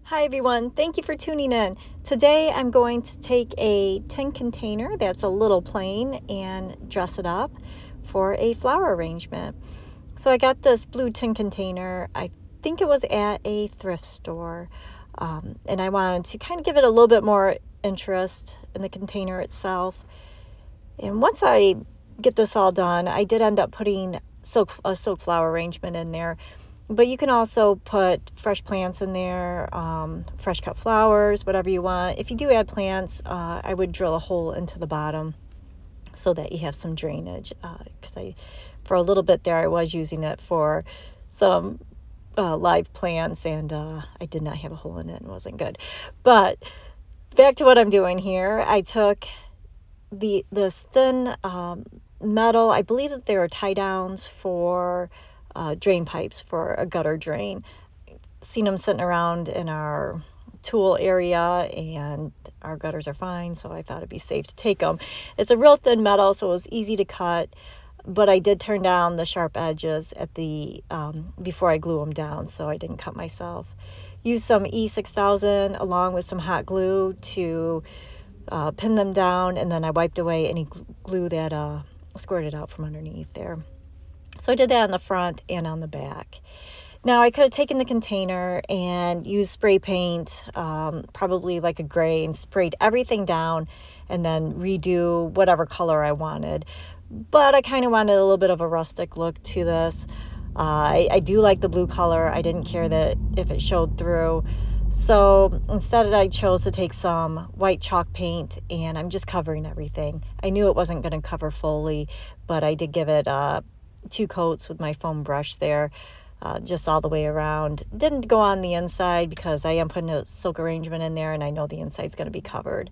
Hi everyone, thank you for tuning in. Today I'm going to take a tin container that's a little plain and dress it up for a flower arrangement. So I got this blue tin container. I think it was at a thrift store, and I wanted to kind of give it a little bit more interest in the container itself. And once I get this all done, I did end up putting a silk flower arrangement in there. But you can also put fresh plants in there, fresh cut flowers, whatever you want. If you do add plants, I would drill a hole into the bottom so that you have some drainage. Because for a little bit there, I was using it for some live plants, and I did not have a hole in it and wasn't good. But back to what I'm doing here. I took this thin metal. I believe that they were tie downs for drain pipes for a gutter drain. Seen them sitting around in our tool area, and our gutters are fine, so I thought it'd be safe to take them. It's a real thin metal, so it was easy to cut, but I did turn down the sharp edges at the before I glue them down, so I didn't cut myself. Used some E6000 along with some hot glue to pin them down, and then I wiped away any glue that squirted out from underneath there. So I did that on the front and on the back. Now I could have taken the container and used spray paint, probably like a gray, and sprayed everything down and then redo whatever color I wanted. But I kind of wanted a little bit of a rustic look to this. I do like the blue color. I didn't care that if it showed through. So instead I chose to take some white chalk paint, and I'm just covering everything. I knew it wasn't going to cover fully, but I did give it 2 coats with my foam brush there, just all the way around. Didn't go on the inside because I am putting a silk arrangement in there and I know the inside's going to be covered.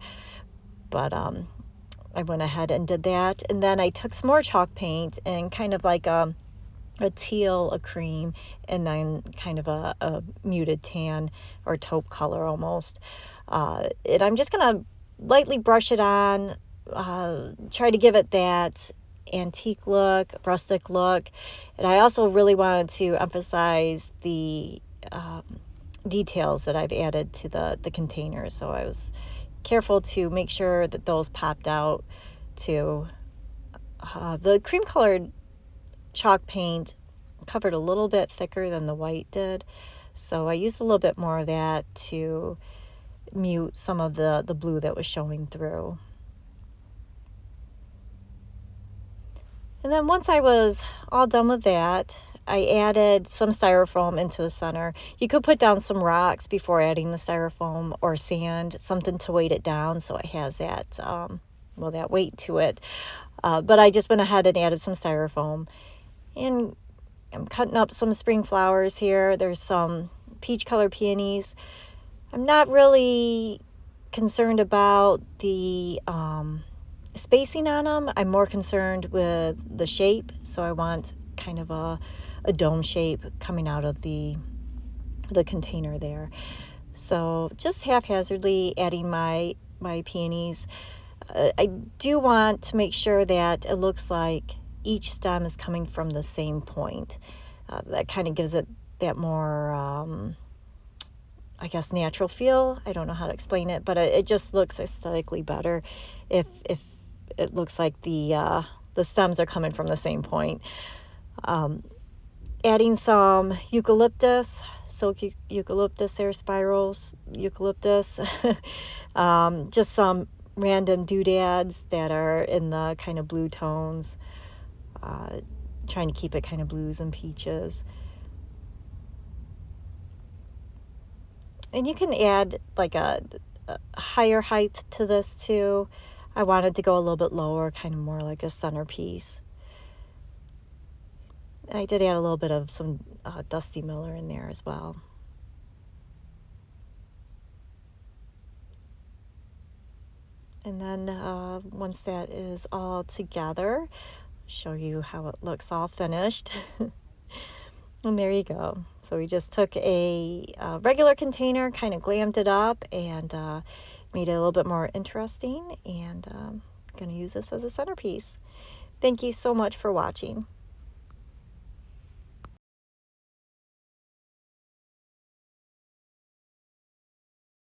But I went ahead and did that. And then I took some more chalk paint and kind of like a teal, a cream, and then kind of a muted tan or taupe color almost. And I'm just going to lightly brush it on, try to give it that antique look, rustic look. And I also really wanted to emphasize the details that I've added to the container. So I was careful to make sure that those popped out too. The cream colored chalk paint covered a little bit thicker than the white did, so I used a little bit more of that to mute some of the blue that was showing through. And then once I was all done with that, I added some styrofoam into the center. You could put down some rocks before adding the styrofoam, or sand, something to weight it down so it has that that weight to it. But I just went ahead and added some styrofoam. And I'm cutting up some spring flowers here. There's some peach color peonies. I'm not really concerned about the spacing on them. I'm more concerned with the shape. So I want kind of a dome shape coming out of the container there. So just haphazardly adding my peonies. I do want to make sure that it looks like each stem is coming from the same point. That kind of gives it that more, I guess, natural feel. I don't know how to explain it, but it just looks aesthetically better if it looks like the stems are coming from the same point. Adding some eucalyptus, silk eucalyptus there, spirals eucalyptus, just some random doodads that are in the kind of blue tones. Trying to keep it kind of blues and peaches. And you can add like a higher height to this too. I wanted to go a little bit lower, kind of more like a centerpiece. And I did add a little bit of some Dusty Miller in there as well. And then once that is all together, show you how it looks all finished. And there you go. So we just took a regular container, kind of glammed it up, and made it a little bit more interesting, and I'm going to use this as a centerpiece. Thank you so much for watching.